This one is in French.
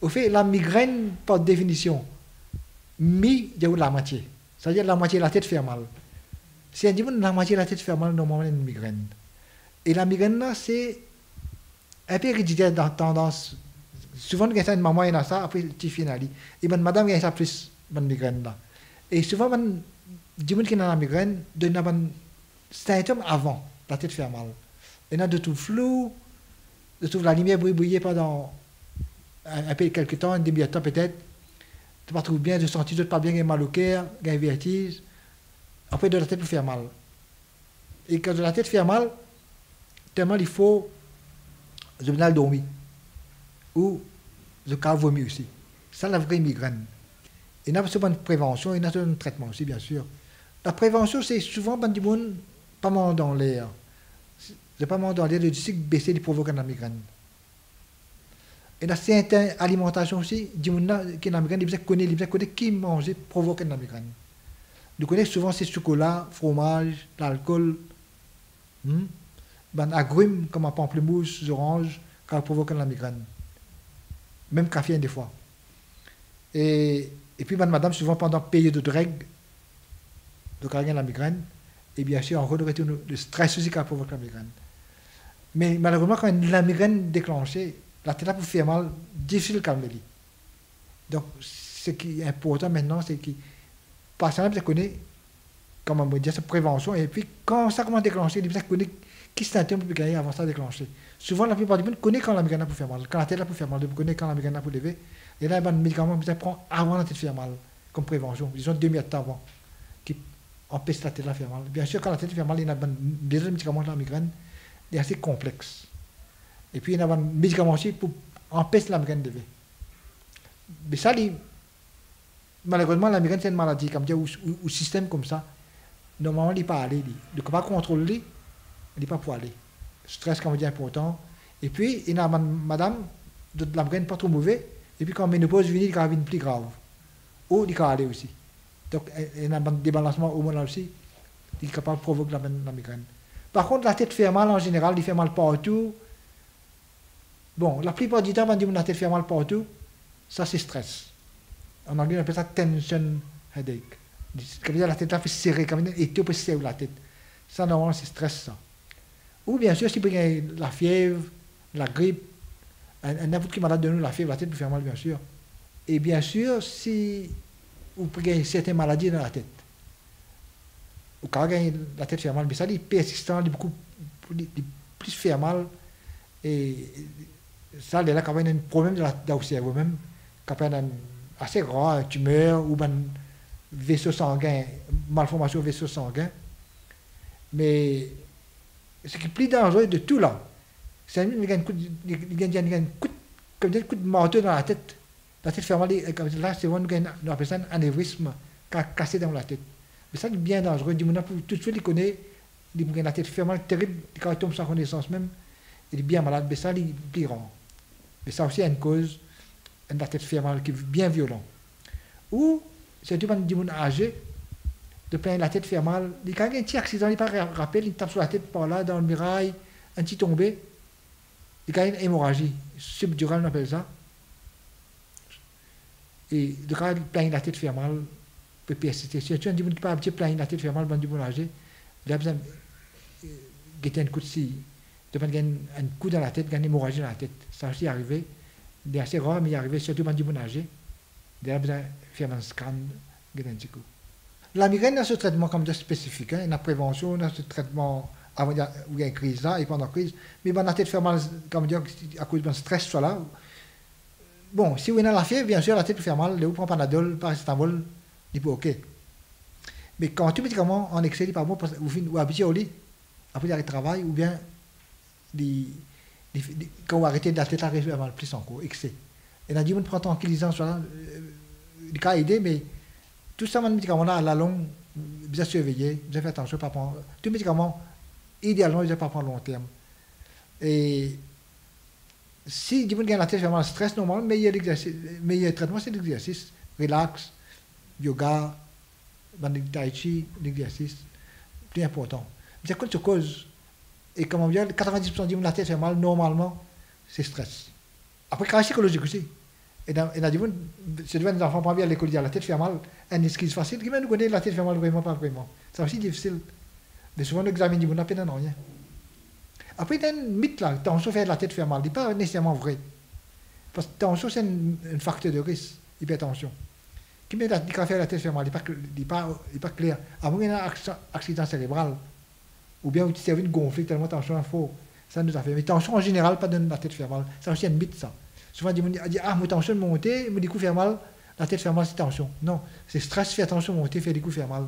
Au fait, la migraine, par définition, il y a la moitié. C'est-à-dire la moitié de la tête fait mal. Si on dit que la moitié de la tête fait mal, normalement, il y a une migraine. Et la migraine, là, c'est un peu héréditaire dans tendance. Souvent, quand une maman a ça, après, tu finis. Et madame a ça plus, une migraine là. Et souvent, les gens qui ont la migraine, ils ont un symptôme avant, la tête fait mal. Il y a de tout flou, de tout la lumière briller pendant un peu quelques temps, une demi-heure peut-être. Tu ne pas trouver bien, tu sens pas bien, il y a mal au cœur, il y a un vertige. Après, de la tête peut faire mal. Et quand de la tête fait mal, tellement il faut le dormir. Ou le cas vomir aussi. Ça, la vraie migraine. Il y a souvent une prévention, il y a un traitement aussi, bien sûr. La prévention, c'est souvent, du monde, pas manger dans l'air. Le pas manger dans l'air, le sucre baissé, il provoque la migraine. Et la certaine alimentation aussi, du monde qui a la migraine, il connaît qui manger provoque la migraine. Nous connaissons souvent ces chocolats, fromage, l'alcool, agrumes comme un pamplemousse, orange, qui provoquent la migraine. Même café des fois. Et puis, madame, souvent pendant la période de règles, donc il y a la migraine, et bien sûr, on retourne le stress aussi qui provoque la migraine. Mais malheureusement, quand la migraine est déclenchée, la tête peut faire mal, difficile de calmer. Donc, ce qui est important maintenant, c'est que le patient connaît, comment on dit, sa prévention, et puis quand ça commence à déclencher, il connaît qui symptômes peut gagner avant ça de déclencher. Souvent, la plupart du monde connaît quand la migraine peut faire mal, quand la tête peut faire mal, il connaît quand la migraine peut lever. Et là, il y a des médicaments que prend avant la tête faire mal, comme prévention, disons 2 minutes avant, qui empêchent la tête à faire mal. Bien sûr, quand la tête fait mal, il y a des médicaments de la migraine, c'est assez complexe. Et puis, il y a des médicaments aussi pour empêcher la migraine de lever. Mais ça, malheureusement, la migraine, c'est une maladie, comme dire, ou système comme ça. Normalement, il ne peut pas aller. Il ne peut pas contrôler, il ne peut pas pouvoir aller. Stress, comme on dit, important. Et puis, il y a madame, de la migraine pas trop mauvais. Et puis, quand la ménopause vient, il y a une plus grave. Ou il peut aller aussi. Donc, il y a un débalancement hormonal aussi, qui est capable de provoquer la migraine. Par contre, la tête fait mal en général, il fait mal partout. Bon, la plupart du temps, quand on dit que la tête fait mal partout, ça c'est stress. En anglais, on appelle ça tension headache. Comme dire, la tête là fait serrer, comme dire, et tu peux serrer la tête. Ça, normalement, c'est stress, ça. Ou bien sûr, si vous avez la fièvre, la grippe, n'importe qui malade de nous, la fièvre, la tête peut faire mal, bien sûr. Et bien sûr, si vous avez certaines maladies dans la tête, ou quand la tête fait mal, mais ça, il est persistant, il est beaucoup plus fait mal. Et ça, il y a quand même un problème dans le cerveau même, quand même assez grand, une tumeur ou un vaisseau sanguin, malformation vaisseau sanguin. Mais ce qui est plus dangereux de tout là, c'est qu'il y a un coup de marteau dans la tête. La tête fait mal, là, c'est vraiment on appelle ça un anévrisme cassé dans la tête. Mais ça, c'est bien dangereux. Du monde, tout de suite, il connaît, il a la tête fait mal, terrible, quand il tombe sans connaissance même, il est bien malade, mais ça, il est plus grand. Mais ça aussi a une cause, la tête fait mal qui est bien violent. Ou, c'est du monde âgé, de plein la tête fait mal. Quand il y a un petit accident, il pas rappelle, il tape sur la tête par là, dans le mirail, un petit tombé, il y a une hémorragie subdurale, on appelle ça. Et de quand plein la tête fait mal, peut persister. Si tu as un monde qui pas un petit plein la tête fait mal, du monde âgé, il a besoin de un coup de scie. De pas gagner un coup dans la tête, gagner une hémorragie dans la tête. Ça aussi est arrivé. C'est assez rare, mais il est arrivé surtout dans du monde âgé. Il a besoin de faire un scan, gagner un petit coup. La migraine a ce traitement comme spécifique, hein, la prévention, on a ce traitement avant où il y a une crise là et pendant la crise. Mais la tête fait mal, comme dire, à cause d'un stress soit là. Bon, si vous avez la fièvre, bien sûr, la tête peut faire mal, vous prenez Panadol, paracétamol, il peut ok. Mais quand tu médicament en excès, il n'est pas bon, vous habituez au lit, après il y a le travail, ou bien quand vous arrêtez de la tête, arrive à mal plus encore, excès. Et on a dit, on prend tranquillisant, soit le cas aidé, mais tout ça, les médicaments là, à la longue, bien surveiller, bien faire attention, pas prendre. Tous les médicaments, idéalement, ils ne pas prendre long terme. Et si vous avez la tête vraiment stress, normalement, le meilleur traitement, c'est l'exercice. Relax, yoga, tai chi, l'exercice, plus important. Mais c'est quoi cette cause? Et comme on dit, 90% de la tête fait mal, normalement, c'est stress. Après, cas psychologique aussi. Et dans du monde, c'est devant les enfants pas bien à l'école dire la tête fait mal, un esquisse facile, qui m'a nous connaît la tête fait mal vraiment pas vraiment. C'est aussi difficile. Mais souvent l'examen du monde n'a pas non rien. Après il y a un mythe là, tension fait la tête fait mal, il n'est pas nécessairement vrai. Parce que tension c'est un facteur de risque, hypertension. Qui met la fait la tête fait mal, il n'est pas clair. À moins qu'il y ait un accident cérébral, ou bien tu as une gonflée tellement tension fort, ça nous a fait. Mais tension en général, pas de la tête fait mal. C'est aussi un mythe ça. Souvent, on dit, ah, ma tension montée, me dit coup faire mal, la tête fait mal, c'est tension. Non, c'est stress, fait tension monter, fait des coups faire mal.